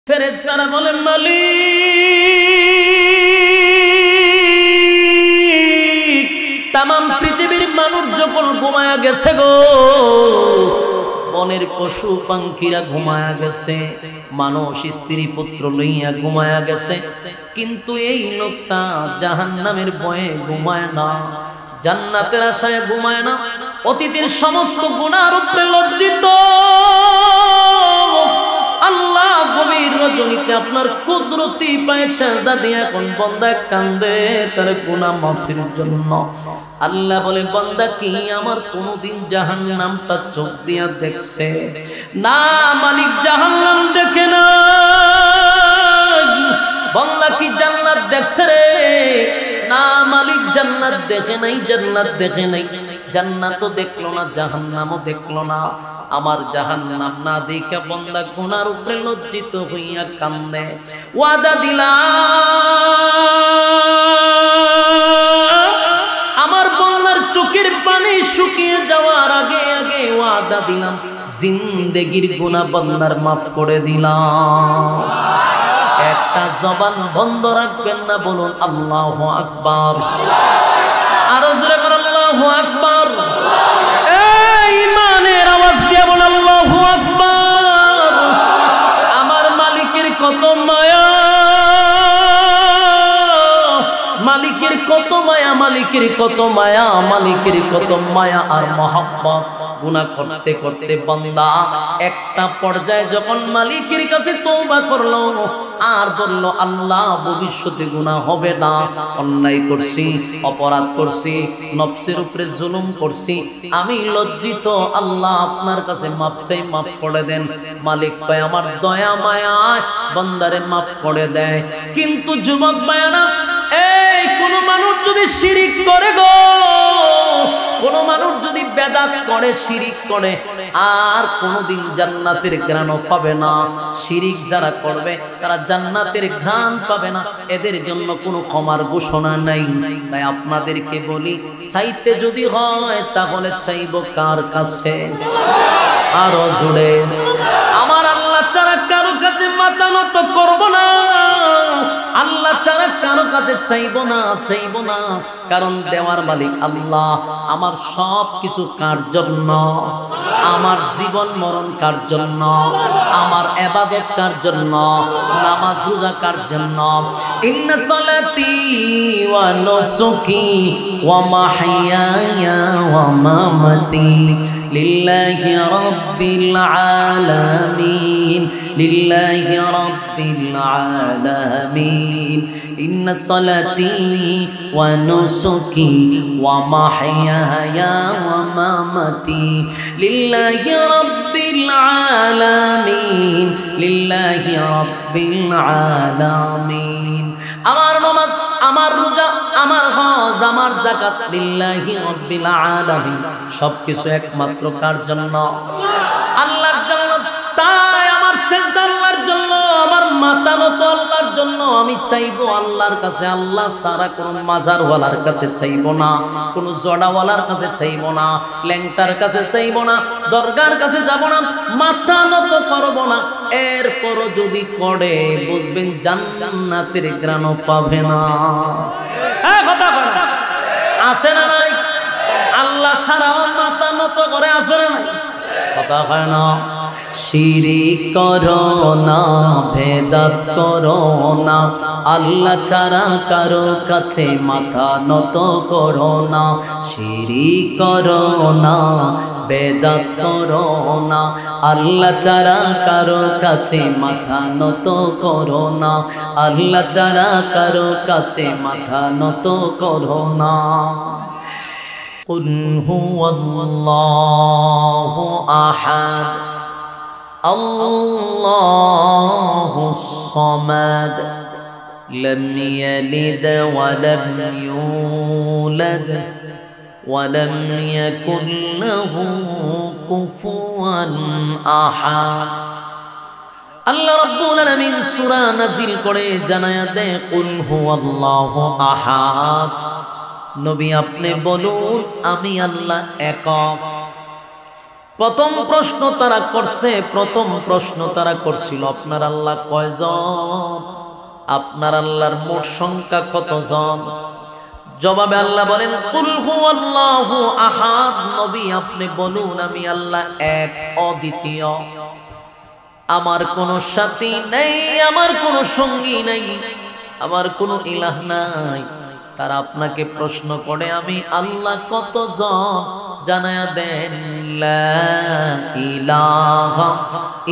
ফেরেশতারা বলেন মালিক, তামাম পৃথিবীর মানুষ যখন ঘুমায়া গেছে গো, বনের পশু পাখিরা ঘুমায়া গেছে, মানুষ স্ত্রী পুত্র লইয়া ঘুমায়া গেছে, কিন্তু এই লোকটা জাহান্নামের ভয়ে ঘুমায় না, জান্নাতের আশায় ঘুমায় না, অতীতের সমস্ত গুনার উপরে লজ্জিত। আল্লাহ গভীর রজনীতে আপনার কুদরতি পায়ে সেজদা দিয়ে এখন বান্দা কান্দে তার গুনাহ মাফির জন্য। আল্লাহ বলে, বান্দা কি আমার কোনদিন জাহান্নামটা চোখ দিয়া দেখছে? না মালিক, জাহান্নাম দেখে না। বান্দা কি জান্নাত দেখছে রে? না মালিক, জান্নাত দেখে নাই, জান্নাত দেখে নাই। জান্নাতও দেখলো না, জাহান্নামও দেখলো না। আমার জাহান্নাম না দেখে বান্দা গুনার উপরে লজ্জিত হইয়া কান্দে। ওয়াদা দিলাম আমার বান্দার চোখের পানি শুকিয়ে যাওয়ার আগে আগে, ওয়াদা দিলাম জিন্দেগির গুনাহ বান্দার মাফ করে দিলাম। একটা জবান বন্ধ রাখবেন না, বলুন আল্লাহু আকবার। আরো জোরে বলুন আল্লাহু আকবার। এই ইমানের আওয়াজ দিয়ে বলুন আল্লাহু আকবার। আমার মালিকের কত মায়া, মালিকের কত মায়া, মালিকের কত মায়া, মালিকের কত মায়া আর মহব্বত। গুনাহ করতে করতে বান্দা একটা পর্যায়ে যখন মালিকের কাছে তওবা করলো আর বলল, আল্লাহ ভবিষ্যতে গুনাহ হবে না, অন্যায় করছি, অপরাধ করছি, নফসের উপরে জুলুম করছি, আমি লজ্জিত, আল্লাহ আপনার কাছে মাফ চাই, মাফ করে দেন। মালিক পায় আমার দয়া মায়া বান্দারে মাফ করে দেয়। কিন্তু যুবক ভাইরা, এই কোন মানুষ যদি শিরিক করে গো, কোন মানুষ যদি বেদাত করে, শিরিক করে, আর কোনদিন জান্নাতের ঘ্রাণ পাবে না। শিরিক যারা করবে তারা জান্নাতের ঘ্রাণ পাবে না, এদের জন্য কোনো ক্ষমার ঘোষণা নাই। তাই আপনাদেরকে বলি, চাইতে যদি হয় তাহলে চাইব কার কাছে? আরো জোরে। আমার আল্লাহ ছাড়া কারো কাছে মাথা নত করব না, আল্লাহ ছাড়া কারো কাছে চাইব না, চাইব না। কারণ দেওয়ার মালিক আল্লাহ। আমার সব কিছু কার জন্য? আমার জীবন মরণ কার জন্য? আমার ইবাদত কার জন্য? নামাজ রোজা কার জন্য? ইন্না সালাতি ওয়া নুসুকি ওয়া মাহইয়ায়া ওয়া মামাতি লিল্লাহি রাব্বিল আলামিন, লিল্লাহি রাব্বিল আলামিন। ইন্না সালাতি ওয়া নুসুকি ওয়া মাহইয়ায়া ওয়া মামাতি লিল্লাহি রাব্বিল আলামিন, লিল্লাহি রাব্বিল আলামিন। আমার নামাজ, আমার রোজা, আমার হজ, আমার যাকাত লিল্লাহি রাব্বিল আলামিন। সবকিছু একমাত্র কার জন্য? আল্লাহর জন্য। তাই আমার সিজদা আল্লাহর জন্য, আমার মাথা নত আল্লাহর জন্য। আমি চাইবো আল্লাহর কাছে, আল্লাহ ছাড়া কোনো মাজারওয়ালার কাছে চাইবো না, কোনো জড়াওয়ালার কাছে চাইবো না, ল্যাংটার কাছে চাইবো না, দরগার কাছে যাব না, মাথা নত করবো না। এরপরও যদি করে বুঝবেন জান্নাতের ঘ্রাণ পাবে না। কথা বলা আছে না নাই? আল্লাহ ছাড়াও মাথা নত করে আছে না? কথা হয় না। শিরিক করো না, ভেদাত করো না, আল্লাহ ছাড়া কারো কাছে মাথা নত করো না। শিরিক করো না, বেদাত করো না, আল্লাহ ছাড়া কারো কাছে মাথা নত করো না, আল্লাহ ছাড়া কারো কাছে মাথা নত করো না। কুল হুয়াল্লাহু আহাদ আল্লাহুস সামাদ লাম ইয়ালিদ ওয়া লাম ইউলাদ ওয়া লাম ইয়াকুল লাহু কুফুয়ান আহাদ। আল্লাহ রাব্বুল আলামিন সূরা নাজিল করে জানায়া দেয়, কুল হুয়াল্লাহু আহাদ। নবী আপনি বলুন, আমি আল্লাহ একক। প্রথম প্রশ্ন তারা করছিল আপনার আল্লাহ কয়জন, আপনার আল্লাহর মোট সংখ্যা কতজন? জবাবে আল্লাহ বলেন কুল হুয়াল্লাহু আহাদ, নবী আপনি বলুন আমি আল্লাহ এক, অদ্বিতীয়, আমার কোনো সাথী নেই, আমার কোনো সঙ্গী নেই, আমার কোনো ইলাহ নাই। তারা আপনাকে প্রশ্ন করে আমি আল্লাহ কতজন, জানায়া দেন লা ইলাহা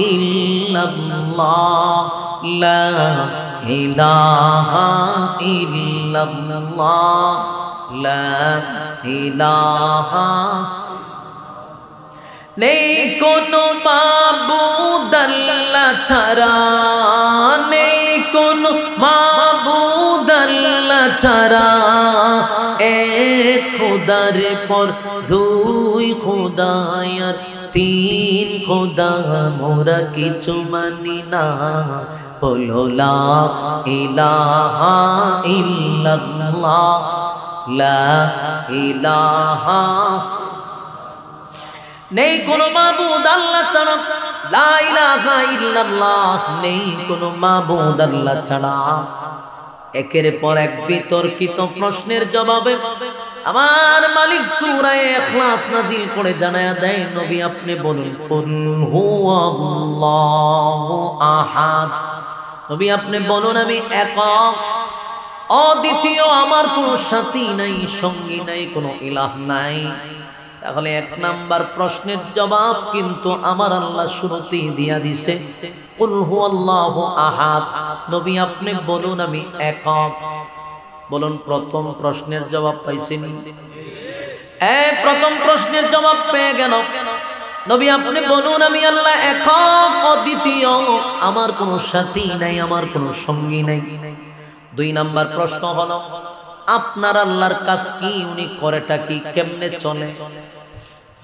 ইল্লাল্লাহ, লা ইলাহা ইল্লাল্লাহ, লা ইলাহা, নেই কোনো মাবুদ আল্লাহ ছাড়া, নেই কোনো মাবুদ আল্লাহ ছাড়া, এক খোদার পর দুই খোদায়ার তিন খোদা মোরা কিছু মানি না, বলো লা ইলাহা ইল্লাল্লাহ, লা ইলাহা, নেই কোনো মাবুদ আল্লাহ ছাড়া, লা ইলাহা ইল্লাল্লাহ, নেই কোনো মাবুদ আল্লাহ ছাড়া। একের পর এক বিতর্কিত প্রশ্নের জবাবে আমার মালিক সূরা ইখলাস নাজিল করে জানায়া দেয় নবী আপনি বলুন কুল হুয়াল্লাহু আহাদ, নবী আপনি বলুন আমি একক, অদ্বিতীয়, আমার কোনো সাথী নাই, সঙ্গী নাই, কোনো ইলাহ নাই। তাহলে এক নাম্বার প্রশ্নের জবাব কিন্তু আমার আল্লাহ শুরুতেই দিয়া দিছে কুল হুয়াল্লাহু আহাদ, নবী আপনি বলুন আমি একক। বলুন প্রথম প্রশ্নের জবাব পাইছেন? প্রথম প্রশ্নের জবাব পেয়ে গেল। নবী আপনি বলুন আমি আল্লাহ একক, অদ্বিতীয়, আমার কোনো সাথী নাই, আমার কোনো সঙ্গী নাই। দুই নাম্বার প্রশ্ন হলো আপনার আল্লাহর কাজ কি, উনি করেটা কি, কেমনে চলে?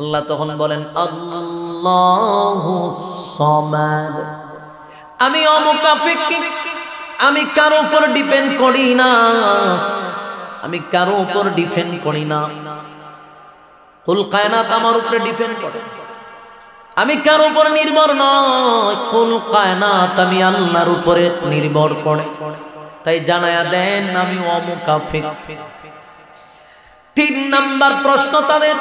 আল্লাহ তখন বলেন আল্লাহুস সামাদ, আমি অমুকাফিক, আমি কারো উপর ডিপেন্ড করি না, আমি কারো উপর ডিপেন্ড করি না। কুল কায়নাত আমার উপরে ডিপেন্ড করে, আমি কারো উপর নির্ভর নয়। কুল কায়নাত আমি আল্লাহর উপরে নির্ভর করে। তাই জানায়া দেন আমি অমুকাফিক। তিন নাম্বার প্রশ্ন তাদের,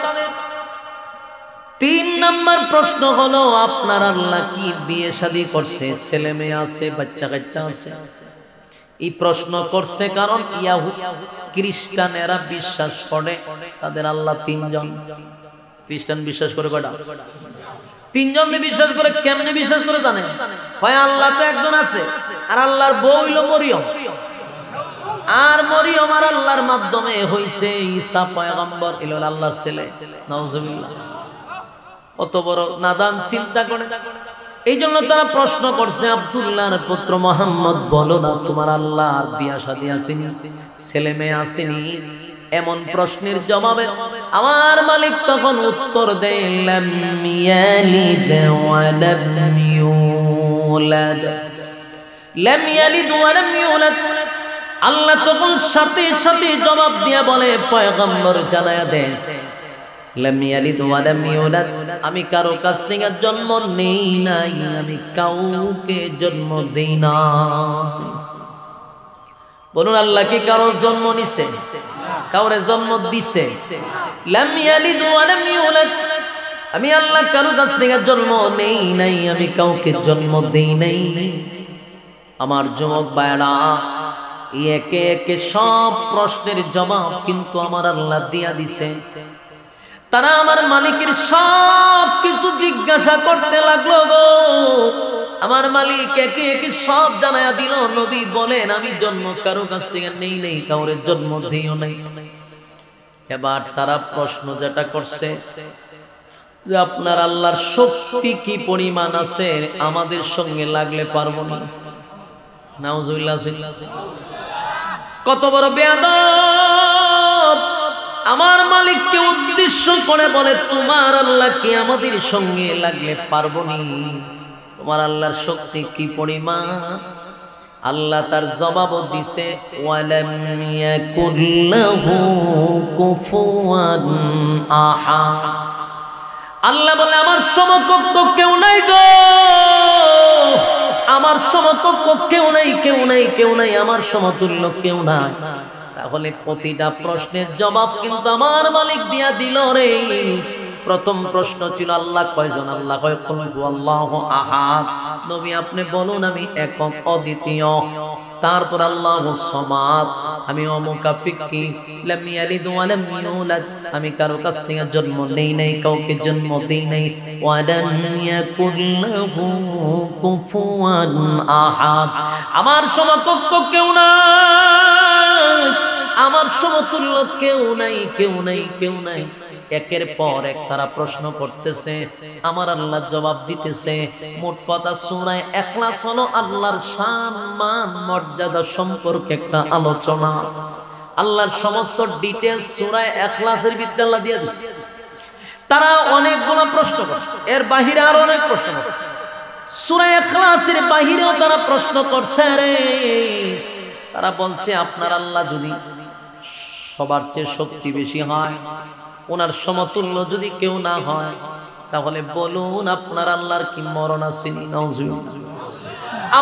তিন নাম্বার প্রশ্ন হলো আপনার আল্লাহ কি বিয়ে শাদী করছে, ছেলে মেয়ে আছে, বাচ্চা কাচ্চা আছে? এই প্রশ্ন করছে কারণ ইয়াহুদ খ্রিস্টানেরা বিশ্বাস করে তাদের আল্লাহ তিনজন। খ্রিস্টান বিশ্বাস করে কয়টা? তিনজন বিশ্বাস করে। কেমনে বিশ্বাস করে জানেন? হয় আল্লাহ তো একজন আছে, আর আল্লাহর বউ হইল মরিয়ম, আর মরিয়ম আর আল্লাহর মাধ্যমে হইছে ঈসা পয়গম্বর, এলো আল্লাহর ছেলে। নাউজুবিল্লাহ। কত বড় নাদান চিন্তা করে। এই জন্য তারা প্রশ্ন করছে আব্দুল্লাহর পুত্র মুহাম্মদ বলো না তোমার আল্লাহ আর বিয়া শাদী আসেনি, ছেলে মেয়ে আসেনি? এমন প্রশ্নের জবাবে আমার মালিক তখন উত্তর দেয় লাম ইয়ালিদ ওয়া লাম ইউলাদ, লাম ইয়ালিদ ওয়া লাম ইউলাদ। আল্লাহ তখন সাথে সাথে জবাব দিয়ে বলে পয়গম্বর জানায়া দেন লাম ইয়ালিদ ওয়া লাম ইউলাদ, আমি কারো কাছ থেকে জন্ম নেই নাই, আমি কাউকে জন্ম দেই না। বলুন আল্লাহ কি কারো জন্ম নিছে? কাউরে জন্ম দিছে? লাম ইয়ালিদ ওয়া লাম ইউলাদ, আমি আল্লাহ কারো কাছ থেকে জন্ম নেই নাই, আমি কাউকে জন্ম দেই নাই। আমার যুবক ভাইরা, একে একে সব প্রশ্নের জবাব কিন্তু আমার আল্লাহ দিয়া দিছে। তারা আমার মালিকের সব কিছু জিজ্ঞাসা করতে লাগলো গো। আমার মালিক একে একে সব জানায়া দিল। নবী বলেন আমি জন্ম কারো কাছ থেকে নেই নেই, কাউরে জন্ম দিও নাই। এবার তারা প্রশ্ন যেটা করছে যে আপনার আল্লাহর শক্তি কি পরিমাণ আছে, আমাদের সঙ্গে লাগলে পারবো না। নাউজুবিল্লাহ। কত বড় বেয়াদব! আমার মালিককে উদ্দেশ্য করে বলে তোমার আল্লাহ কি আমাদের সঙ্গে লাগলে পারবো নি? তোমার আল্লাহর শক্তি কি পরিমাণ? আল্লাহ তার জবাব দিছে ওয়ালাম ইয়াকুল লাহু কুফুয়ান আহাদ। আল্লাহ বলে আমার সমকক্ষ কেউ নাই গো, আমার সমকক্ষ কেউ নাই, কেউ নাই, কেউ নাই, আমার সমতুল্য কেউ নাই। তাহলে প্রতিটা প্রশ্নের জবাব কিন্তু আমার মালিক দিয়া দিল রে। প্রথম প্রশ্ন ছিল আল্লাহ কয়জন? আল্লাহ কয় কুল হুয়াল্লাহু আহাদ, নবী আপনি বলুন আমি একক অদ্বিতীয়। তারপর আল্লাহুস সামাদ, আমি অমুকাফিকি, লাম ইয়ালিদ ওয়া লাম ইউলাদ, আমি কারো কাছ থেকে জন্ম নেই নাই, কাউকে জন্ম দেই নাই। ওয়া লাম ইয়াকুল লাহু কুফুয়ান আহাদ, আমার সমকক্ষ কেউ নাই, আমার সমতুল্য কেউ নাই, কেউ নাই, কেউ নাই। একের পর এক তারা প্রশ্ন করতেছে, আমার আল্লাহ জবাব দিতেছে। মোট কথা সূরা ইখলাস হলো আল্লাহর শান মান মর্যাদা সম্পর্কে একটা আলোচনা। আল্লাহর সমস্ত ডিটেইলস সূরা ইখলাসের ভিতরে আল্লাহ দিয়ে দিয়েছে। তারা অনেকগুলো প্রশ্ন করছে, এর বাহিরে আরো অনেক প্রশ্ন করছে। সূরা ইখলাসের বাহিরেও তারা প্রশ্ন করছে রে। তারা বলছে আপনার আল্লাহ যদি সবার চেয়ে শক্তি বেশি হয়, ওনার সমতুল্য যদি কেউ না হয়, তাহলে বলুন আপনার আল্লাহর কি মরণ আছে?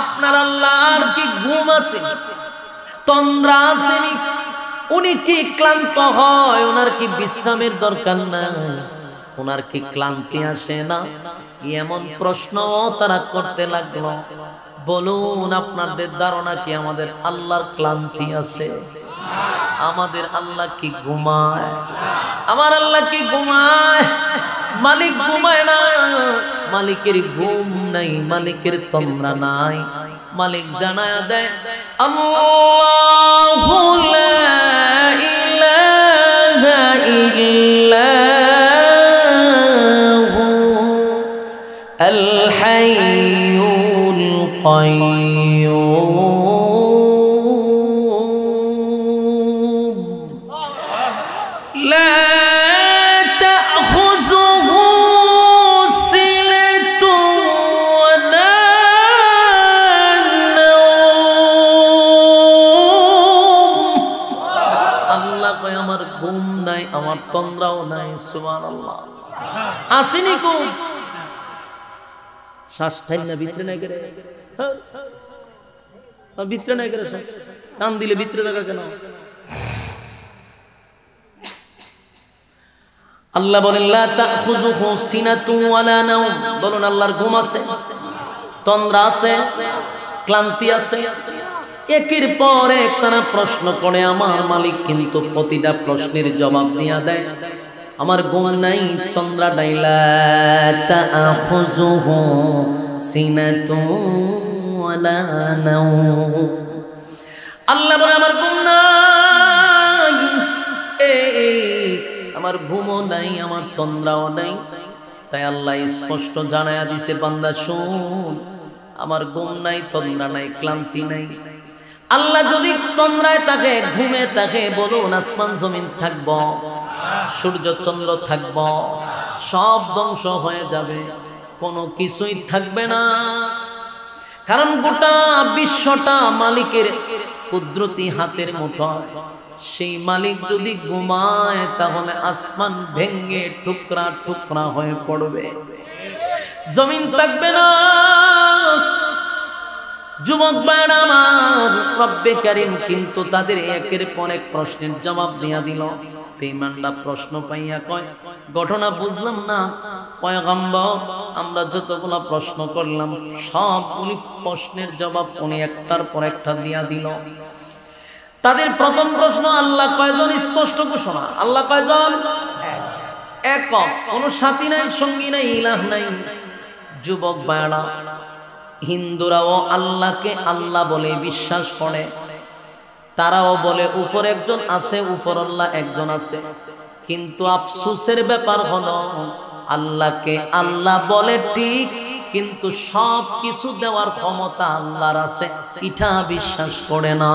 আপনার আল্লাহর কি ঘুম আছে, তন্দ্রা আছে? উনি কি ক্লান্ত হয়? ওনার কি বিশ্রামের দরকার নাই? ওনার কি ক্লান্তি আসে না? এমন প্রশ্ন তারা করতে লাগলো। বলুন আপনাদের ধারণা কি আমাদের আল্লাহর ক্লান্তি আছে? আমাদের আল্লাহ কি ঘুমায়? আমার আল্লাহ কি ঘুমায়? মালিক ঘুমায় না, মালিকের ঘুম নাই, মালিকের তন্দ্রা নাই। মালিক জানায়া দেয় আল্লাহু লা ইলাহা ইল্লাহু আল হাইয়ুল কাইয়্যুম আমার তন্দ্রাও নাই। সুবহানাল্লাহ। আসেনি কো শ্বাস ঠাই না ভিতরে নাই করে, হ্যাঁ ভিতরে নাই করে, কান দিলে ভিতরে লাগা কেন? আল্লাহ বলেন লা তাখুযুহু সিনাতুন ওয়ালা নাওম, বলুন আল্লাহর ঘুম আছে, তন্দ্রা আছে, ক্লান্তি আছে? একের পর এক তারা প্রশ্ন করে, আমার মালিক কিন্তু প্রতিটা প্রশ্নের জবাব দিয়া দেয়। আমার ঘুম নাই, তন্দ্রা নাই, লা তাখুযুহু সিনাতুন ওয়ালা নাওম। আল্লাহ বলে আমার ঘুম নাই, আমার ঘুমও নাই, আমার তন্দ্রাও নাই। তাই আল্লাহ স্পষ্ট জানায়া দিছে, বান্দা শুন, আমার ঘুম নাই, তন্দ্রা নাই, ক্লান্তি নাই। আল্লাহ যদি তন্দ্রায় থাকে, ঘুমে থাকে, বলুন আসমান জমিন থাকব, সূর্য চন্দ্র থাকব, সব ধ্বংস হয়ে যাবে, কোনো কিছুই থাকবে না। কারণ গোটা বিশ্বটা মালিকের কুদরতি হাতের মুঠোয়। সেই মালিক যদি ঘুমায়, তাহলে আসমান ভেঙ্গে টুকরা টুকরা হয়ে পড়বে, জমিন থাকবে না। যুবক ভাইরা আমার, রব্বে কারীম কিন্তু তাদের একের পর এক প্রশ্নের জবাব দিয়া দিল। বেঈমানরা প্রশ্ন পাইয়া কয়, ঘটনা বুঝলাম না পয়গম্বর, আমরা যতগুলা প্রশ্ন করলাম সবগুলি প্রশ্নের জবাব উনি একটার পর একটা দিয়া দিল। তাদের প্রথম প্রশ্ন, আল্লাহ কয়জন? স্পষ্ট ঘোষণা, আল্লাহ কয়জন? একক, কোনো সাথী নাই, সঙ্গী নাই, ইলাহ নাই। যুবক ভাইরা, হিন্দুরাও আল্লাহকে আল্লাহ বলে বিশ্বাস করে, তারাও বলে উপর একজন আছে, উপর আল্লাহ একজন আছে। কিন্তু আফসোসের ব্যাপার হলো, আল্লাহকে আল্লাহ বলে ঠিক, কিন্তু সব কিছু দেওয়ার ক্ষমতা আল্লাহর আছে, এটা বিশ্বাস করে না।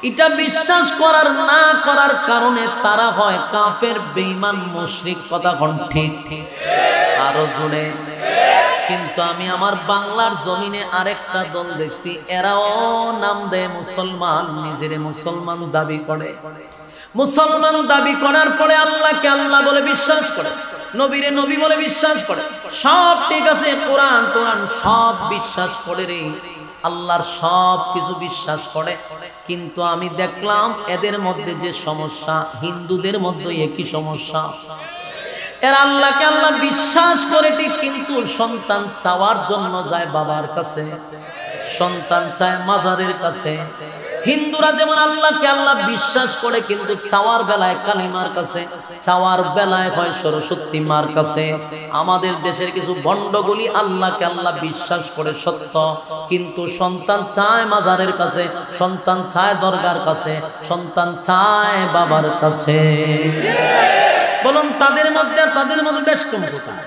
এটা বিশ্বাস করার না করার কারণে তারা হয় কাফের, বেঈমান, মুশরিক। কথা কোন ঠিক? আরো জোরে। কিন্তু আমি আমার বাংলার জমিনে আরেকটা দল দেখছি, এরাও নাম দেয় মুসলমান, নিজের মুসলমান দাবি করে। মুসলমান দাবি করার পরে আল্লাহকে আল্লাহ বলে বিশ্বাস করে, নবীরে নবী বলে বিশ্বাস করে, সব ঠিক আছে, কোরআন টোরআন সব বিশ্বাস করে রে, আল্লাহর সব কিছু বিশ্বাস করে। কিন্তু আমি দেখলাম এদের মধ্যে যে সমস্যা, হিন্দুদের মধ্যে একই সমস্যা। এরা আল্লাহকে আল্লাহ বিশ্বাস করে ঠিক, কিন্তু সন্তান চাওয়ার জন্য যায় বাবার কাছে, সন্তান চায় মাজারের কাছে। হিন্দুরা যেমন আল্লাহকে আল্লাহ বিশ্বাস করে, কিন্তু চাওয়ার বেলায় কালিমার কাছে, চাওয়ার বেলায় হয় সরস্বতী মার কাছে। আমাদের দেশের কিছু ভণ্ডগুলি আল্লাহকে আল্লাহ বিশ্বাস করে সত্য, কিন্তু সন্তান চায় মাজারের কাছে, সন্তান চায় দরগার কাছে, সন্তান চায় বাবার কাছে। বলুন তাদের মধ্যে আর তাদের মধ্যে বেশ কম কোথায়?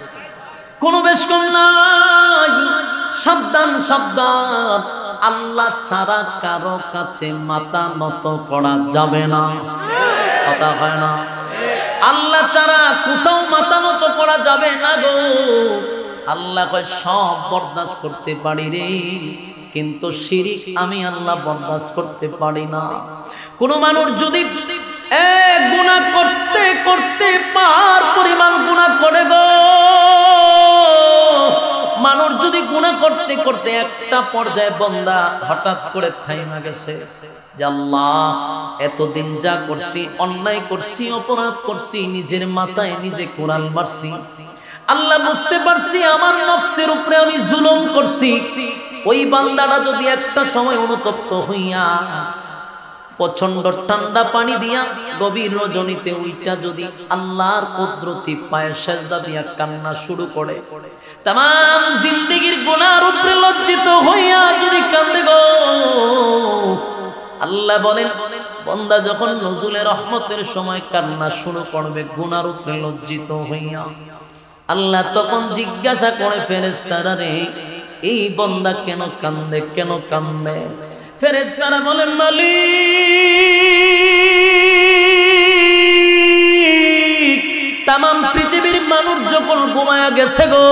কোনো বেশ কম নাই। সাবধান সাবধান, আল্লাহ ছাড়া কারো কাছে মাথা নত করা যাবে না, কথা হয় না। আল্লাহ ছাড়া কোথাও মাথা নত করা যাবে না গো। আল্লাহ কয় সব বরদাস্ত করতে পারি রে, কিন্তু শিরিক আমি আল্লাহ বরদাস্ত করতে পারি না। কোন মানুষ যদি গুনাহ করতে করতে পার পরিমাণ গুনাহ করে গো, মানুষ যদি গুনাহ করতে করতে একটা পর্যায়ে বান্দা হঠাৎ করে থাইমা গেছে যে আল্লাহ এতদিন যা করছি, অন্যায় করছি, অপরাধ করছি, নিজের মাথায় নিজে কোড়াল মারছি, আল্লাহ বুঝতে পারছি আমার নফসের উপরে আমি জুলুম করছি। ওই বান্দাটা যদি একটা সময় অনুতপ্ত হইয়া প্রচন্ড ঠান্ডা পানি দিয়া গভীর রজনীতে ওইটা যদি আল্লাহর কুদরতি পায়ে সেজদা দিয়া কান্না শুরু করে, তামাম জিন্দেগীর গুনার উপরে লজ্জিত হইয়া যদি কান্দে গো, আল্লাহ বলেন বান্দা যখন নজুলে রহমতের সময় কান্না শুরু করবে গুনার উপরে লজ্জিত হইয়া, আল্লাহ তখন জিজ্ঞাসা করে ফেরেশতারা রে এই বান্দা কেন কান্দে, কেন কান্দে? ফেরেশতারা বলেন মালিক তামাম পৃথিবীর মানুষ যখন ঘুমায়া গেছে গো,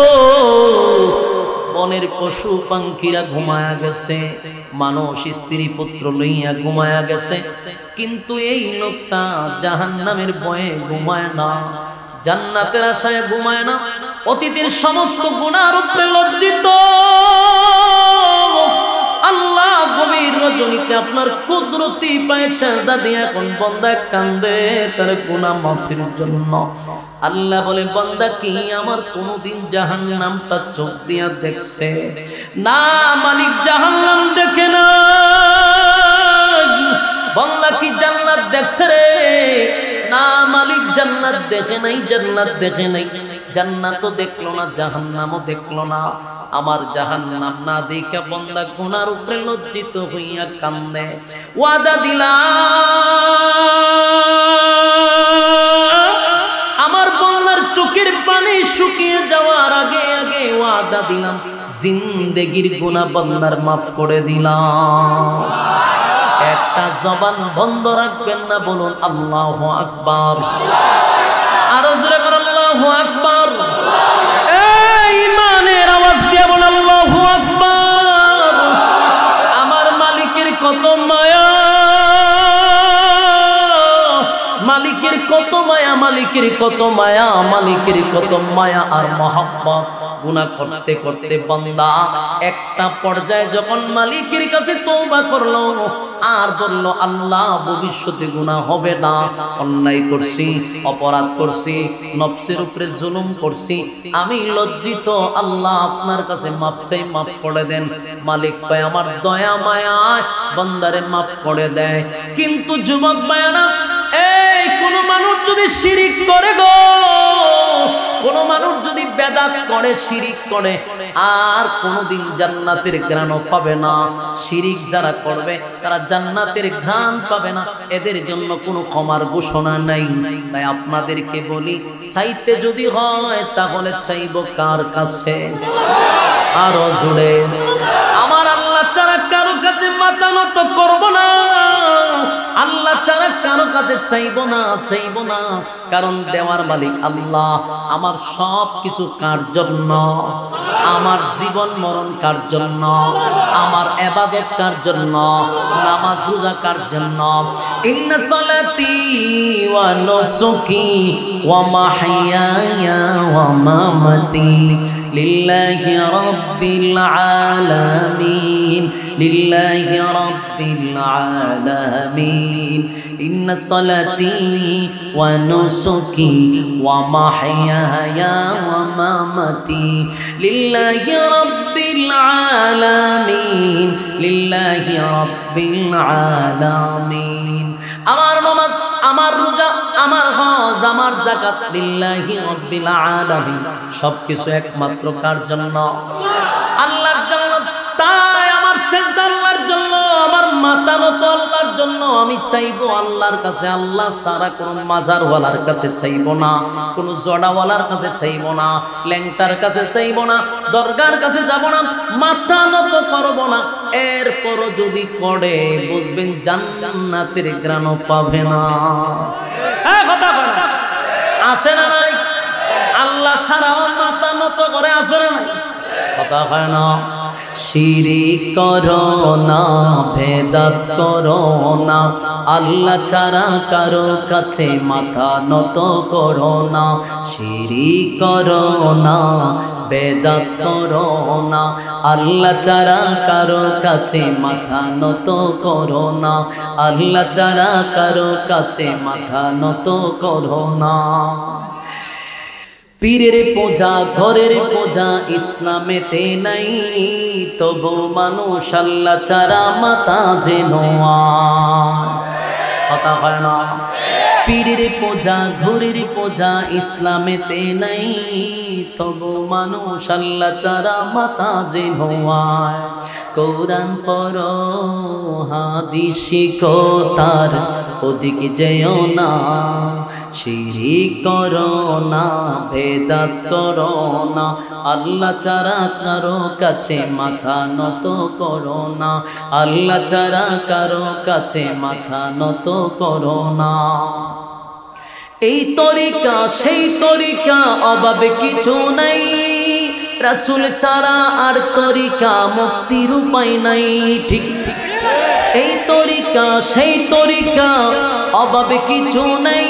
বনের পশু পাখিরা ঘুমায়া গেছে, মানুষ স্ত্রী পুত্র লইয়া ঘুমায়া গেছে, কিন্তু এই লোকটা জাহান্নামের ভয়ে ঘুমায় না, জান্নাতের আশায় ঘুমায় না, অতীতের সমস্ত গুনার উপরে লজ্জিত। আল্লাহ গভীর রজনীতে আপনার কুদরতি পায়ে সেজদা দিয়ে এখন বান্দা কান্দে তার গুনাহ মাফির জন্য। আল্লাহ বলে বান্দা কি আমার কোনদিন জাহান্নামটা চোখ দিয়া দেখছে? না মালিক, জাহান্নাম দেখে না। বান্দা কি জান্নাত দেখছে রে? না মালিক, জান্নাত দেখে নাই, জান্নাত দেখে নাই। জান্নাতও দেখলো না, জাহান্নামও দেখলো না। আমার জাহান্নাম না দেখে বান্দা গুনার উপরে লজ্জিত হইয়া কান্দে। ওয়াদা দিলাম আমার বান্দার চোখের পানি শুকিয়ে যাওয়ার আগে আগে, ওয়াদা দিলাম জিন্দেগীর গুনাহ বান্দার মাফ করে দিলাম। একটা জবান বন্ধ রাখবেন না, বলুন আল্লাহু আকবার। আরো জোরে বলুন আল্লাহু আকবার। এই ইমানের আওয়াজ দিয়ে বলুন আল্লাহু আকবার। আমার মালিকের কত মায়া, মালিকের কত মায়া, মালিকের কত মায়া, মালিকের কত মায়া আর মহব্বত। গুনাহ করতে করতে বান্দা একটা পর্যায়ে যখন মালিকের কাছে তওবা করলো আর বলল আল্লাহ ভবিষ্যতে গুনাহ হবে না, অন্যায় করছি, অপরাধ করছি, নফসের উপরে জুলুম করছি, আমি লজ্জিত, আল্লাহ আপনার কাছে মাফ চাই, মাফ করে দেন। মালিক পায় আমার দয়া মায়া বান্দারে মাফ করে দেয়। কিন্তু যুবক মায়ানা, এই কোন মানুষ যদি শিরিক করে গো, কোন মানুষ যদি বেদাত করে, শিরিক করে, আর কোনদিন জান্নাতের ঘ্রাণ পাবে না। শিরিক যারা করবে তারা জান্নাতের ঘ্রাণ পাবে না, এদের জন্য কোনো ক্ষমার ঘোষণা নাই। তাই আপনাদেরকে বলি, চাইতে যদি হয় তাহলে চাইব কার কাছে? আরো জোরে। আমার আল্লাহ ছাড়া কারো কাছে মাথা নত করব না, আল্লাহ ছাড়া কারো কাছে চাইবো না, চাইবো না, কারণ দেওয়ার মালিক আল্লাহ। আমার সব কিছু কার জন্য? আমার জীবন মরণ কার জন্য? আমার ইবাদত কার জন্য? নামাজ রোজা কার জন্য? ইন্না সালাতি ওয়া নুসুকি ওয়া মাহইয়ায়া ওয়া মামাতি লিল্লাহি রাব্বিল আলামিন, লিল্লাহি রাব্বিল আলামিন। ইন্না সালাতি ওয়া নুসুকি ওয়া মাহইয়ায়া ওয়া মামাতি লিল্লাহি রাব্বিল আলামিন, লিল্লাহি রাব্বিল আলামিন। আমার নামাজ, আমার রোজা, আমার হজ, আমার যাকাত লিল্লাহি রাব্বিল আলামিন, সবকিছু একমাত্র কার জন্য? আল্লাহর জন্য। তাই আমার সিজদা আল্লাহর জন্য, আমার মাথা নত আল্লাহর জন্য। আমি চাইবো আল্লাহর কাছে, আল্লাহ ছাড়া কোনো মাজারওয়ালার কাছে চাইবো না, কোনো জড়াওয়ালার কাছে চাইবো না, ল্যাংটার কাছে চাইবো না, দরগার কাছে যাব না, মাথা নত করবো না। এরপরও যদি করে বুঝবেন জান্নাতের ঘ্রাণও পাবে না। হ্যাঁ, কথা বল, আছে না নাই? আল্লাহ ছাড়াও মাথা নত করে আছে না? কথা হয় না। শিরিক করো না, ভেদাত করো না, আল্লাহ ছাড়া কারো কাছে মাথা নত করো না। শিরিক করো না, বেদাত করো না, আল্লাহ ছাড়া কারো কাছে মাথা নত করো না, আল্লাহ ছাড়া কারো কাছে মাথা নত করো না। পীরের পূজা, ঘরের পূজা ইসলামেতে নাই, তবু মানুষ আল্লাহ ছাড়া মাথা যেন কথা হয় না। পীরের পূজা, ঘরের পূজা ইসলামেতে নাই, তবু মানুষ আল্লাহ ছাড়া মাথা যেন কোরআন পড়ো, হাদিস শিখো, তার ওদিকে যেও না। শিরিক করো না, ভেদাত করো না, আল্লাহ ছাড়া কারো কাছে মাথা নত করো না, আল্লাহ ছাড়া কারো কাছে মাথা নত করো না। এই তরিকা সেই তরিকা, অভাবে কিছু নাই, রাসূল ছাড়া আর তরিকা, মুক্তির উপায় নাই। ঠিক ঠিক, এই তরিকা সেই তরিকা, অভাবে কিছু নাই,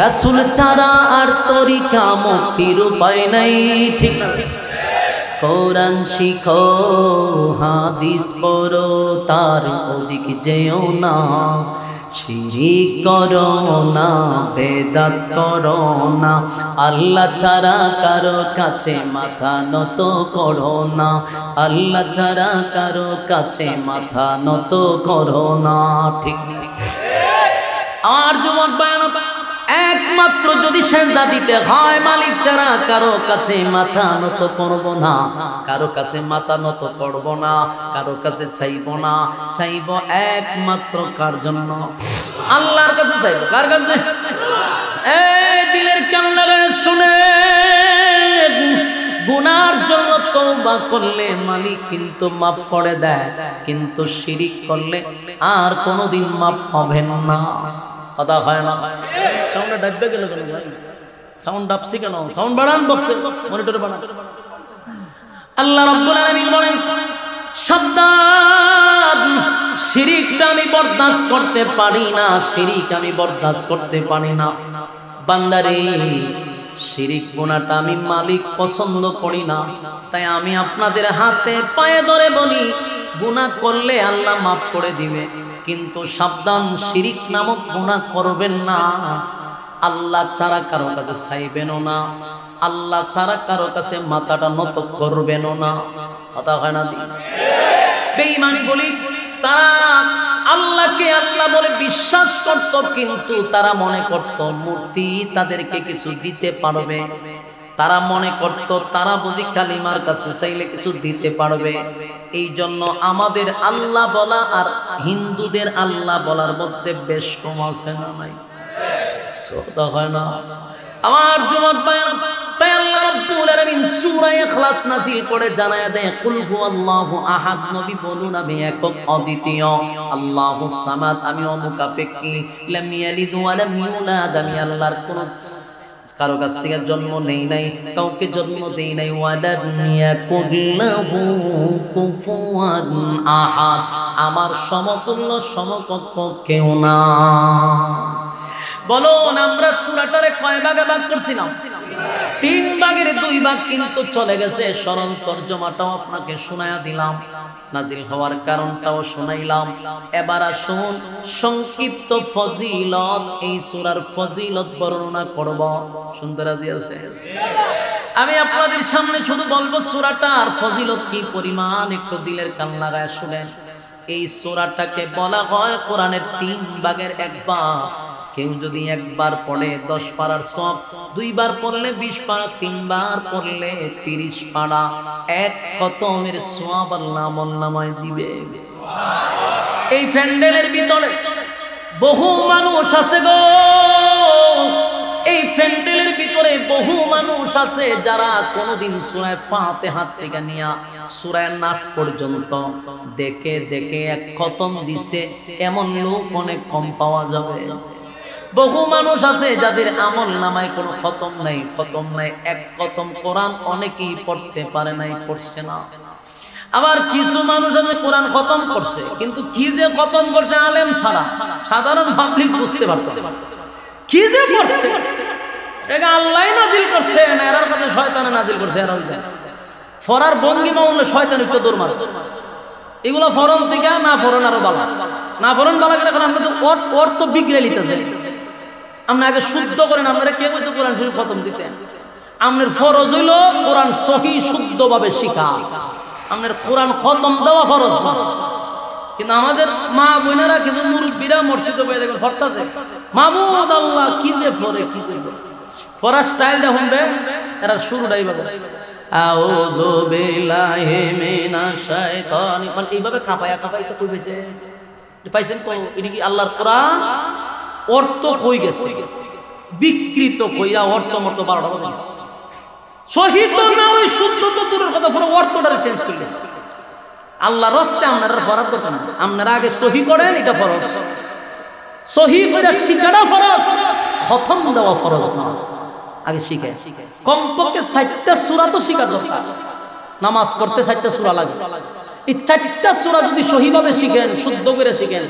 রাসূল ছাড়া আর তরিকা, মুক্তির উপায় নাই। ঠিক ঠিক, কোরআন শিখো, হাদিস পড়ো, তার ওদিকে যেও না। শিরিক করো না, বেদাত করো না, আল্লাহ ছাড়া কারো কাছে মাথা নত করো না, আল্লাহ ছাড়া কারো কাছে মাথা নত করো না। ঠিক আর যুবক বায়ান, একমাত্র যদি সেজদা দিতে হয় মালিক ছাড়া কারো কাছে মাথা নত করব না, কারো কাছে মাথা নত করব না, কারো কাছে চাইব না। চাইব একমাত্র কার জন্য? আল্লাহর কাছে চাইব। কার কাছে? এই দিলের কান্না শুনে, গুনার জন্য তওবা করলে মালিক কিন্তু মাফ করে দেয়, কিন্তু শিরিক করলে আর কোনোদিন মাফ পাবেন না। কথা হয় না? সাউন্ড ডাববে গেল কেন ভাই? সাউন্ড ডাবছি কেন? সাউন্ড বাড়ান, বক্সে মনিটরে বাড়ান। আল্লাহ রাব্বুল আলামিন বলেন, সাবধান, শিরিকটা আমি বরদাস্ত করতে পারি না, শিরিক আমি বরদাস্ত করতে পারি না। বান্দারে, শিরিক গুনাহটা আমি মালিক পছন্দ করি না। তাই আমি আপনাদের হাতে পায়ে ধরে বলি, গুনাহ করলে আল্লাহ মাফ করে দিবে, কিন্তু সাবধান, শিরিক নামক গুনাহ করবেন না। আল্লাহ ছাড়া কারো কাছে চাইবেনও না, আল্লাহ ছাড়া কারো কাছে মাথাটা নত করবেনও না। কথা হয় না? বেঈমানি বলি, তারা আল্লাহকে আল্লাহ বলে বিশ্বাস করত, কিন্তু তারা মনে করত মূর্তি তাদেরকে কিছু দিতে পারবে। তারা মনে করত তারা বুঝি কালিমার কাছে চাইলে কিছু দিতে পারবে। এই জন্য আমাদের আল্লাহ বলা আর হিন্দুদের আল্লাহ বলার মধ্যে বেশ কম আছে না নাই? হয় না আমার যুবক ভাই? তাই আল্লাহ রাব্বুল আলামিন সূরা ইখলাস নাযিল করে জানায়া দেয় কুল হুয়াল্লাহু আহাদ। নবী বলুন আমি একক অদ্বিতীয়, আল্লাহুস সামাদ আমি অমুখাপেক্ষী, লাম ইয়ালিদ ওয়া লাম ইউলাদ আমি আল্লাহর কোন কারো কাছ থেকে জন্ম নেই নাই, কাউকে জন্ম দেই নাই, ওয়ালাম ইয়াকুল লাহু কুফুয়ান আহাদ আমার সমতুল্য সমকক্ষ কেউ না। বলুন আমরা সূরাটারে কয় ভাগে ভাগ করছিলাম? 3 ভাগের 2 ভাগ কিন্তু চলে গেছে। সরল তরজমাটাও আপনাকে শোনায়া দিলাম, নাজিল হওয়ার কারণটাও শোনাইলাম। এবার আসুন সংক্ষিপ্ত ফজিলত, এই সূরার ফজিলত বর্ণনা করব। শুনতে রাজি আছে? আমি আপনাদের সামনে শুধু বলবো সূরাটার ফজিলত কি পরিমাণ, একটু দিলের কান লাগায় শুনেন। এই সূরাটাকে বলা হয় কোরআনের 3 ভাগের 1 ভাগ। কেউ যদি একবার পড়ে 10 পারার সওয়াব, 2 বার পড়লে 20 পারা, 3 বার পড়লে 30 পারা, 1 খতমের সওয়াব আল্লাহ আমলনামায় দিবে। এই প্যান্ডেলের ভিতরে বহু মানুষ আছে গো, এই প্যান্ডেলের ভিতরে বহু মানুষ আছে যারা কোনোদিন সূরা ফাতিহা থেকে নিয়া সূরা নাস পর্যন্ত দেখে দেখে 1 খতম দিছে, এমন লোক অনেক কম পাওয়া যাবে। বহু মানুষ আছে যাদের আমল নামায় কোনো খতম নাই, 1 খতম কোরআন অনেকেই পড়তে পারে নাই, পড়ছে না। আবার কিছু মানুষ আছে কোরআন খতম করছে, কিন্তু কি যে খতম করছে আলেম ছাড়া সাধারণ পাবলিক বুঝতে পারছে কি যে পড়ছে। এটা আল্লাহই নাজিল করছে না, এর কাছে শয়তানে নাজিল করছে। এরা হইছে ফরার ভঙ্গিমা বললে শয়তান একটু দৌড় মারে। এগুলো ফরন থেকে না ফরন আরো বালা, না ফরন বালা করে এখন আমরা তো অর্থ বিগড়ে লিতেছে। আপনি আগে শুদ্ধ করেন, আপনারা কে বলছে কোরআন শরীফ খতম দিতে? আপনার ফরজ হইল কোরআন সহি শুদ্ধভাবে শিখা, আপনার কোরআন খতম দেওয়া ফরজ না। কিন্তু আমাদের মা বোনেরা কিছু মুরব্বীরা মসজিদে বসে দেখবেন ফরতাছে, মাবুদ আল্লাহ কি যে ফরে, কি যে ফরার স্টাইলটা শুনবে এরা শুরুটাই ভাবে আউযু বিল্লাহি মিনাশ শাইতানি, মানে এইভাবে কাঁপায়া কাঁপাইতে কই পাইছে পাইছেন কই? এটা কি আল্লাহর কোরআন? অর্থ কই গেছে বিকৃত কইয়া অর্থ মর্ত 12টা বাজে গেছে। সহি তো না, ওই শুদ্ধ তো দূরের কথা, পুরো অর্থটারে চেঞ্জ করে দিয়েছে। আল্লাহর রাস্তে আপনারা ফরজ দরকার না, আপনারা আগে সহি করেন, এটা ফরজ। সহি করে শিখাটা ফরজ, খতম দেওয়া ফরজ না। আগে শিখে কমপক্ষে 4টা সূরা তো শিখা দরকার। নামাজ পড়তে 4টা সূরা লাগে, এই 4টা সূরা যদি সহিভাবে শিখেন, শুদ্ধ করে শিখেন,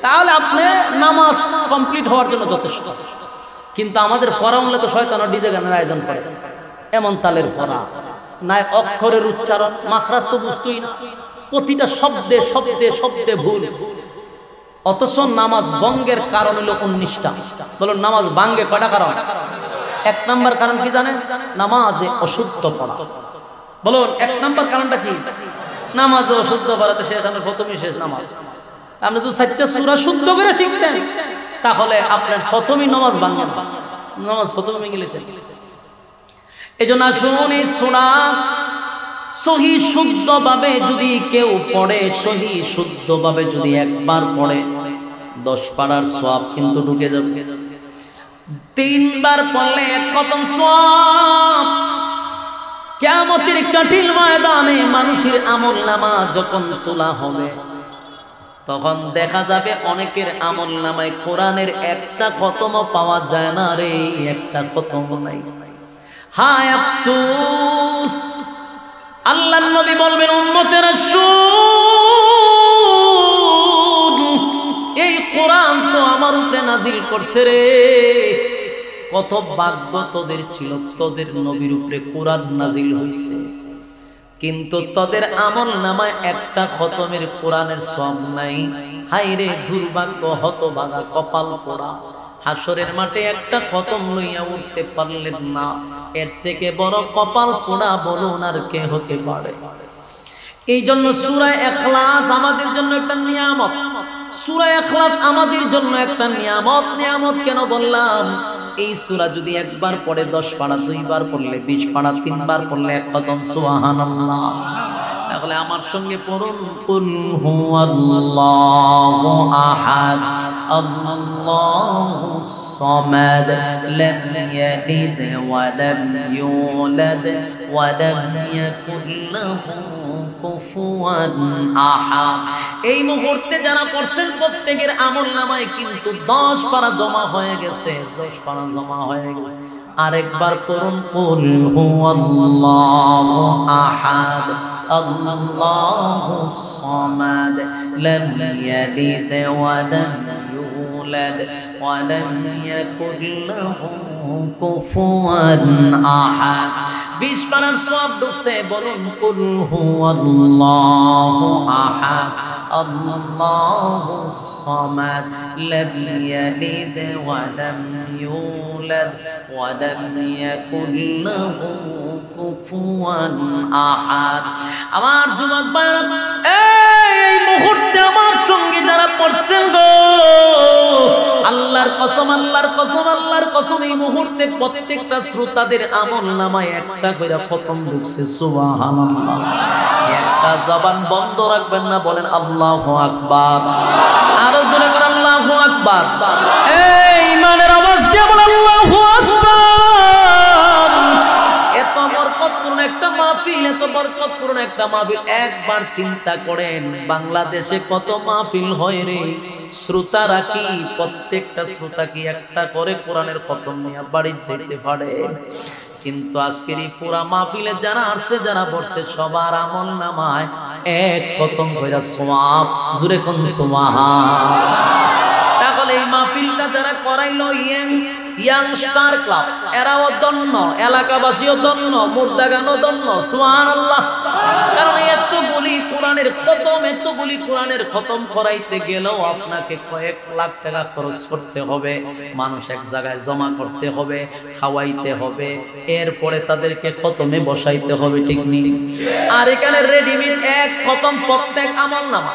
তাহলে আপনি নামাজ কমপ্লিট হওয়ার জন্য যথেষ্ট। কিন্তু আমাদের পড়া হলে তো শয়তান ডিজে গানের আয়োজন করে, এমন তালের পড়া নাই, অক্ষরের উচ্চারণ মাখরাজ তো বুঝতই না, প্রতিটা শব্দে শব্দে শব্দে ভুল। অথচ নামাজ ভঙ্গের কারণ হলো 19টা। বলুন নামাজ ভাঙ্গে কয়টা কারণ? 1 নাম্বার কারণ কি জানেন? নামাজে অশুদ্ধ পড়া। বলুন 1 নাম্বার কারণটা কি? নামাজে অশুদ্ধ পড়াতে শেষ, আমরা প্রথমেই শেষ নামাজ। আপনি যদি 4টা সূরা শুদ্ধ করে শিখতেন তাহলে আপনার প্রথমেই নামাজ ভাঙবে না, নামাজ প্রথমে ভেঙে গেছে। এজন্য আসুন এই সূরা সহি শুদ্ধভাবে যদি কেউ পড়ে, সহি শুদ্ধভাবে যদি একবার পড়ে 10 পারার সওয়াব কিন্তু ঢুকে যাবে। 3 বার পড়লে 1 খতম সওয়াব। কিয়ামতের কঠিন ময়দানে মানুষের আমলনামা যখন তোলা হবে, তখন দেখা যাবে অনেকের আমলনামায় কোরআনের 1টা খতমও পাওয়া যায় না রে, 1টা খতমও নাই। হায় আফসোস। আল্লাহর নবী বলবেন উম্মতেরা শুন, এই কোরআন তো আমার উপরে নাজিল করছে রে। কত ভাগ্য তোদের ছিল, তোদের নবীর উপরে কোরআন নাজিল হইছে, কিন্তু তোদের আমলনামায় 1টা খতমের কোরআনের সওয়াব নাই। হায় রে দুর্ভাগ্য, হতভাগা, কপাল পোড়া। হাসরের মাঠে 1টা খতম লইয়া উঠতে পারলেন না, এর থেকে বড় কপাল পোড়া বলুন আর কে হতে পারে? এই জন্য সূরা ইখলাস আমাদের জন্য একটা নিয়ামত। সূরা ইখলাস আমাদের জন্য একটা নিয়ামত। নিয়ামত কেন বললাম? এই সূরা যদি একবার পড়ে 10 পারা, 2 বার পড়লে 20 পারা, 3 বার পড়লে 1 খতম। সুবহানাল্লাহ। তাহলে আমার সঙ্গে পড়ুন কুল হুয়াল্লাহু আহাদ আল্লাহুস الصمد لم يلد ولم يولد ولم يكن له কুফুয়ান আহাদ। এই মুহূর্তে যারা পড়ছেন প্রত্যেকের আমলনামায় কিন্তু 10 পারা জমা হয়ে গেছে, 10 পারা জমা হয়ে গেছে। আরেকবার পড়ুন, কুল হুয়াল্লাহু আহাদ আল্লাহুস সামাদ লাম ইয়ালিদ ওয়া লাম ইউলাদ ওয়া লাম ইয়াকুল লাহু কুফুয়ান আহাদ। 20 পারার সব ঢুকছে, বলুন কুল হুয়াল্লাহু আহাদ আল্লাহুস সামাদ লাম ইয়ালিদ ওয়া লাম ইউলাদ ওয়া লাম ইয়াকুল লাহু কুফুয়ান আহাদ। আমার যুবক ভাইরা, এই মুহূর্তে আমার সঙ্গে যারা পড়ছেন গো, আল্লাহর কসম, আল্লাহর কসম, আল্লাহর কসম, এই মুহূর্তে প্রত্যেকটা শ্রোতাদের আমলনামায় একটা করে খতম ঢুকছে। সুবহানাল্লাহ। একটা জবান বন্ধ রাখবেন না, বলেন আল্লাহু আকবার। আরো জোরে করে আল্লাহু আকবার। এই ইমানের আওয়াজ দিয়ে বলেন আল্লাহু আকবার। এত বরকতপূর্ণ একটা মাহফিল, এত বরকতপূর্ণ একটা মাহফিল। একবার চিন্তা করেন, বাংলাদেশে কত মাহফিল হয় রে, শ্রোতারা কি প্রত্যেকটা শ্রোতা কি একটা করে কোরআনের খতম নিয়ে বাড়ি যেতে পারে? কিন্তু আজকের এই পুরা মাহফিলে যারা আসছে, যারা বসছে, সবার আমলনামায় এক খতম কইরা সওয়াব। জোরে কোন সুবহান। তাহলে এই মাহফিলটা যারা করাইলো ইয়াংস্টার ক্লাব, এরাও ধন্য, এলাকাবাসীও ধন্য, মুর্দাগানও ধন্য। সুবহানাল্লাহ। কারণ এতগুলি কোরআনের খতম, এতগুলি কোরআনের খতম করাইতে গেলেও আপনাকে কয়েক লাখ টাকা খরচ করতে হবে, মানুষ এক জায়গায় জমা করতে হবে, খাওয়াইতে হবে, এরপরে তাদেরকে খতমে বসাইতে হবে, ঠিক নেই? আর এখানে রেডিমেড এক খতম প্রত্যেক আমলনামা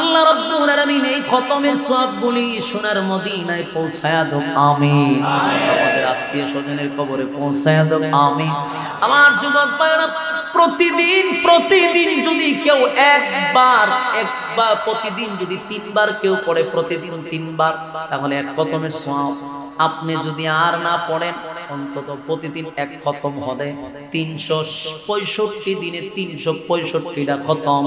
আল্লাহ রাব্বুল আলামিন এই খতমের সওয়াবগুলি সোনার মদিনায় পৌঁছায়া দাও, আমিন। আমাদের আত্মীয় স্বজনের কবরে পৌঁছায়া দাও, আমিন। আমার যুবক ভাইরা, প্রতিদিন যদি কেউ একবার প্রতিদিন যদি 3 বার কেউ পড়ে, প্রতিদিন 3 বার, তাহলে এক খতমের সওয়াব। আপনি যদি আর না পড়েন, অন্তত প্রতিদিন এক খতম হবে। 365 দিনে 365টা খতম।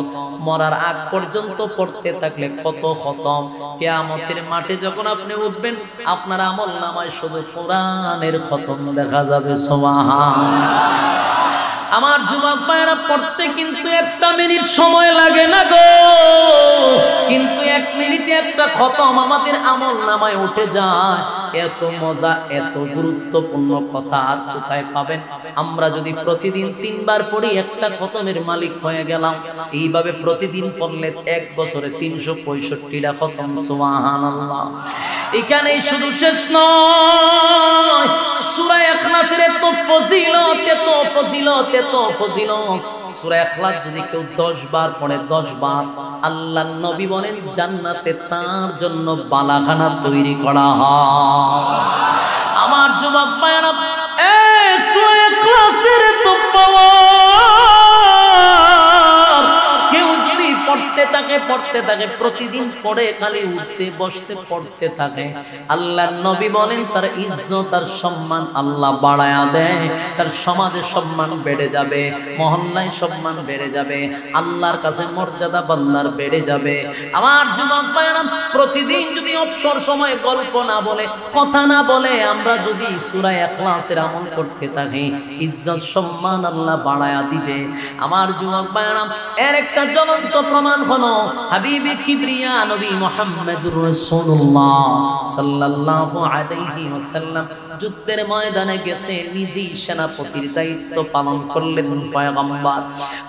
মরার আগ পর্যন্ত পড়তে থাকলে কত খতম। কিয়ামতের মাঠে যখন আপনি উঠবেন, আপনার আমলনামায় শুধু কোরআনের খতম দেখা যাবে। সুবহানাল্লাহ। আমার যুবক ভাইরা, পড়তে কিন্তু 1 মিনিট সময় লাগে না গো, কিন্তু 1 মিনিটে একটা খতম আমাদের আমলনামায় উঠে যায়। এত মজা, এত গুরুত্বপূর্ণ কথা আর কোথায় পাবেন? আমরা যদি প্রতিদিন 3 বার পড়ি, একটা খতমের মালিক হয়ে গেলাম। এইভাবে প্রতিদিন পড়লে 1 বছরে 365টা খতম। সুবহানাল্লাহ। এখানেই শুধু শেষ নয়, সূরা ইখলাসের এত ফজিলত, এত ফজিলত, এত ফজিলত। সূরা ইখলাস যদি কেউ 10 বার পড়ে, 10 বার, আল্লাহর নবী বলেন জান্নাতে তার জন্য বালাখানা তৈরি করা হয়। আমার যুবক ভাইরা, এই সূরা ইখলাসের তো পাওয়ার, কেউ যদি পড়তে থাকে, প্রতিদিন পড়ে, খালি উঠতে বসতে পড়তে থাকে, আল্লাহর নবী বলেন তার ইজ্জত আর সম্মান আল্লাহ বাড়ায়া দেয়। তার সমাজে সম্মান বেড়ে যাবে, মহল্লায় সম্মান বেড়ে যাবে, আল্লাহর কাছে মর্যাদা বান্দার বেড়ে যাবে। আমার যুবক ভাইরা, প্রতিদিন যদি অবসর সময় গল্প না বলে, কথা না বলে, আমরা যদি সূরা ইখলাসের আমল করতে থাকি, ইজ্জত সম্মান আল্লাহ বাড়ায়া দিবে। আমার যুবক ভাইরা, এর একটা জ্বলন্ত প্রমাণ হলো হাবিবে কিবরিয়া নবী মুহাম্মদুর রাসূলুল্লাহ সাল্লাল্লাহু আলাইহি ওয়াসাল্লাম যুদ্ধের ময়দানে গেছে, নিজেই সেনাপতির দায়িত্ব পালন করলেন পয়গম্বর।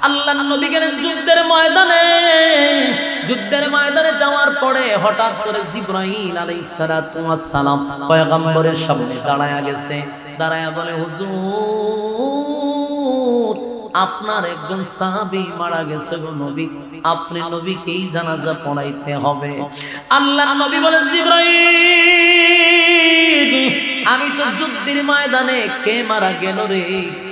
আল্লাহর নবী গেলেন যুদ্ধের ময়দানে যাওয়ার পরে হঠাৎ করে জিবরাইল আলাইহিস সালাতু ওয়াস সালাম পয়গম্বরের সামনে দাঁড়ায়া গেছে। দাঁড়ায়া বলে, হুজুর, আপনার একজন সাহাবী মারা গেছে গো নবী, আপনি নবীকেই জানাজা পড়াইতে হবে। আল্লাহর নবী বলেন, জিবরাইল, আমি তো যুদ্ধের ময়দানে, কে মারা গেল রে,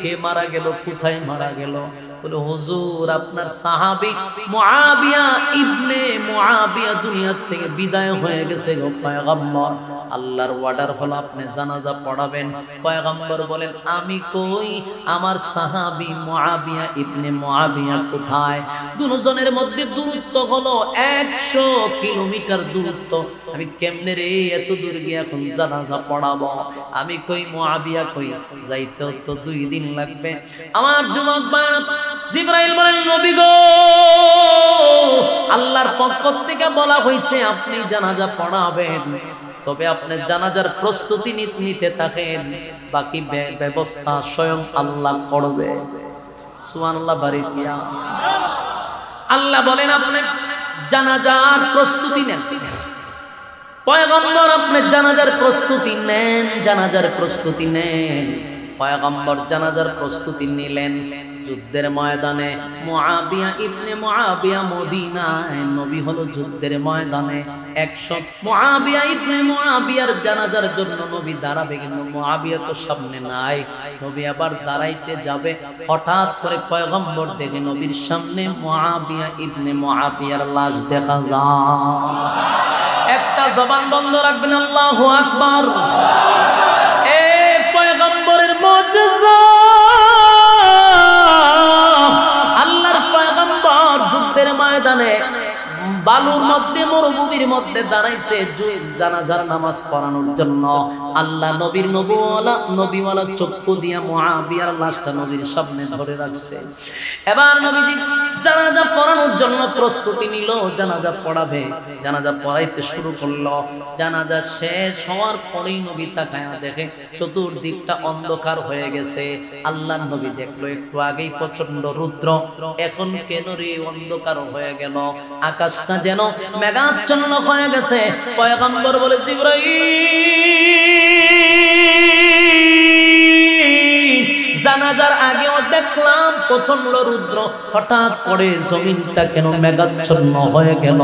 কে মারা গেল, কোথায় মারা গেল? বলে, হুজুর, আপনার সাহাবী মুআবিয়া ইবনে মুআবিয়া দুনিয়া থেকে বিদায় হয়ে গেছে গো পয়গম্বর। আল্লাহর অর্ডার হলো আপনি জানাজা পড়াবেন। পয়গম্বর বলেন আমি কই, আমার সাহাবী মুআবিয়া ইবনে মুআবিয়া কোথায়? দুজনের মধ্যে দূরত্ব হলো 100 কিলোমিটার দূরত্ব। আমি কেমনে রে এত দূর গিয়ে এখন জানাজা পড়াবো? আমি কই মুআবিয়া কই, যাইতেও তো 2 দিন লাগবে। আমার যুবক ভাইরা, জিবরাইল বলেন নবী গো, আল্লাহর পক্ষ থেকে বলা হয়েছে আপনি জানাজা পড়াবেন, তবে আপনি জানাজার প্রস্তুতি নিতে থাকেন, বাকি ব্যবস্থা স্বয়ং আল্লাহ করবে। সুবহানাল্লাহ বাড়ি দিয়া আল্লাহ বলেন আপনি জানাজার প্রস্তুতি নেন। পয়গম্বর আপনি জানাজার প্রস্তুতি নেন, জানাজার প্রস্তুতি নেন। পয়গম্বর জানাজার প্রস্তুতি নিলেন। যুদ্ধের ময়দানে মুআবিয়া ইবনে মুআবিয়া মদিনায়, নবী হলো যুদ্ধের ময়দানে 100 মুআবিয়া ইবনে মুআবিয়ার জানাজার জন্য নবী দাঁড়াবে, কিন্তু মুআবিয়া তো সামনে নাই। নবী আবার দাঁড়াইতে যাবে, হঠাৎ করে পয়গম্বর দেখে নবীর সামনে মুআবিয়া ইবনে মুআবিয়ার লাশ দেখা যায়। একটা জবান বন্ধ রাখবেন, আল্লাহু আকবার। এই পয়গম্বরের মুজিজা, আল্লাহর পয়গম্বর যুদ্ধের ময়দানে বালুর মধ্যে মরুভূমির মধ্যে দাঁড়াইছে জানাজার নামাজ পড়ানোর জন্য। আল্লাহ নবীর নবীওয়ালা চক্ষু দিয়া মুআবিয়ার লাশটা নবীর সামনে ধরে রাখছে। এবার নবীজি জানাজা পড়ানোর জন্য প্রস্তুতি নিল, জানাজা পড়াবে, জানাজা পড়াইতে শুরু করলো। জানাজা শেষ হওয়ার পরেই নবী তাকায়া দেখে চতুর্দিকটা অন্ধকার হয়ে গেছে। আল্লাহ নবী দেখলো একটু আগেই প্রচন্ড রুদ্র, এখন কেন রে অন্ধকার হয়ে গেল? আকাশটা যেন মেঘাচ্ছন্ন হয়ে গেছে। পয়গম্বর বলে জিবরাইল, জানাজার আগেও দেখলাম প্রচন্ড রুদ্র, হঠাৎ করে জমিনটা কেন মেঘাচ্ছন্ন হয়ে গেল?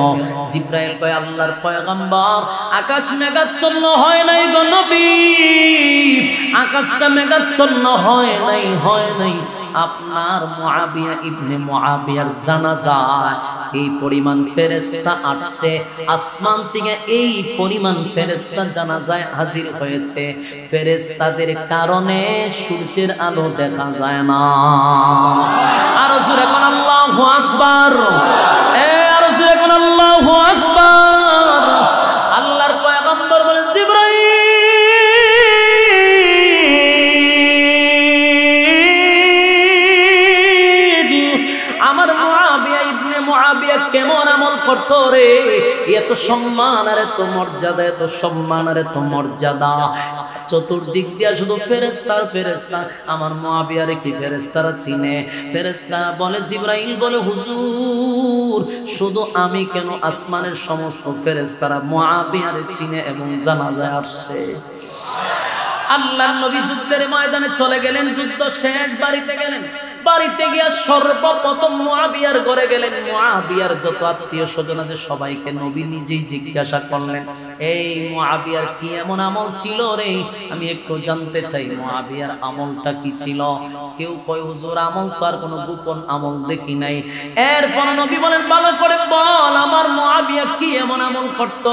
জিবরাইল কয় আল্লাহর পয়গম্বর, আকাশ মেঘাচ্ছন্ন হয় নাই গো নবী, আকাশটা মেঘাচ্ছন্ন হয় নাই, হয় নাই। আপনার মুআবিয়া ইবনে মুআবিয়ার জানাজায় এই পরিমাণ ফেরেশতা আসছে, আসমান থেকে এই পরিমাণ ফেরেশতা জানাজায় হাজির হয়েছে। ফেরেশতাদের কারণে সূর্যের আলো দেখা যায় না। আর জোরে কোন আল্লাহু আকবার, আর জোরে কোন আল্লাহু আকবার। আল্লাহর পয়গম্বর বলেন জিবরাইল, আমার মুআবিয়া ইবনে মুআবিয়া কেমন আমল করতো রে? এত সম্মান আর এত মর্যাদা, এত সম্মান আর এত মর্যাদা। চতুর্দিক দিয়া শুধু ফেরেশতার ফেরেশতা। আমার মুআবিয়ারে কি ফেরেশতারা চিনে? ফেরেশতারা বলে, জিবরাইল বলে হুজুর, শুধু আমি কেন, আসমানের সমস্ত ফেরেশতারা মুআবিয়ারে চিনে এবং জানাজায় আসছে। আল্লাহর নবী যুদ্ধের ময়দানে চলে গেলেন, যুদ্ধ শেষ, বাড়িতে গেলেন। বাড়িতে গিয়া সর্বপ্রথম মুআবিয়ার ঘরে গেলেন। মুআবিয়ার যত আত্মীয় স্বজন আছে সবাইকে নবী নিজেই জিজ্ঞাসা করলেন, এই মুআবিয়ার কি এমন আমল ছিল রে? আমি একটু জানতে চাই মুআবিয়ার আমলটা কি ছিল। কেউ কয় হুজুর আমল তো আর কোনো গোপন আমল দেখি নাই। এরপর নবী বলেন, ভালো করে বল আমার মুআবিয়া কি এমন আমল করত?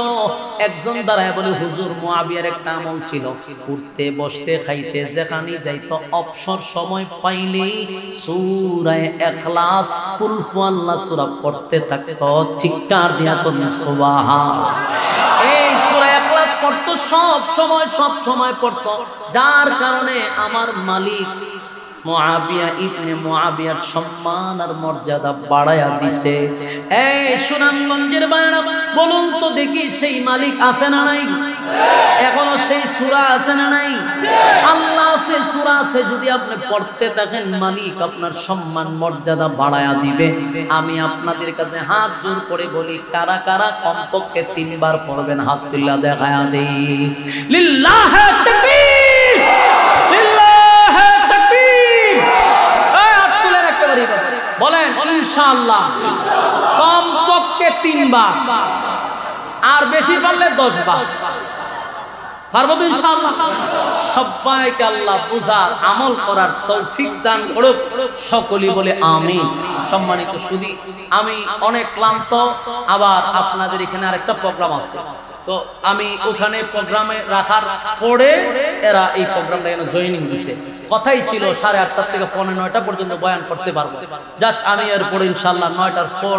একজন দাঁড়ায় বলে, হুজুর মুআবিয়ার একটা আমল ছিল, উঠতে বসতে খাইতে যেখানে যাইতো অবসর সময় পাইলেই সূরা ইখলাস কুল হুয়াল্লাহ সূরা পড়তে থাকতো। চিৎকার দিয়া তো সুবহানাল্লাহ। এই সূরা ইখলাস পড়তো সব সময় পড়তো, যার কারণে আমার মালিক মুআবিয়া ইবনে মুআবিয়ার সম্মান আর মর্যাদা বাড়ায়া দিছে। এই সুনামগঞ্জের বাইরা বলুন তো দেখি, সেই মালিক আছে না নাই? এখনো সেই সূরা আছে না নাই? আল্লাহ আছে, সূরা আছে। যদি আপনি পড়তে থাকেন, মালিক আপনার সম্মান মর্যাদা বাড়ায়া দিবে। আমি আপনাদের কাছে হাত জোর করে বলি, কারা কারা কমপক্ষে 3 বার পড়বেন? হাত তুলে দেখায়া দেই। লিল্লাহি তাকবীর, লিল্লাহি তাকবীর। হাত তুলে রাখতে পারি, বলেন ইনশাআল্লাহ। কমপক্ষে 3 বার, আর বেশি পারলে 10 বার। পারবো তো ইনশাআল্লাহ। সবাইকে আল্লাহ বুঝার আমল করার তৌফিক দান করুক, সকলেই বলে আমিন। সম্মানিত সুধী, আমি অনেক ক্লান্ত, আবার আপনাদের এখানে আরেকটা প্রোগ্রাম আছে, তো আমি ওখানে প্রোগ্রামে রাখার পরে এরা এই প্রোগ্রামটা যেন জয়েনিং দিছে। কথাই ছিল 8:30 থেকে 9:45 পর্যন্ত বয়ান করতে পারবো। জাস্ট আমি এরপরে ইনশাআল্লাহ 9টার পর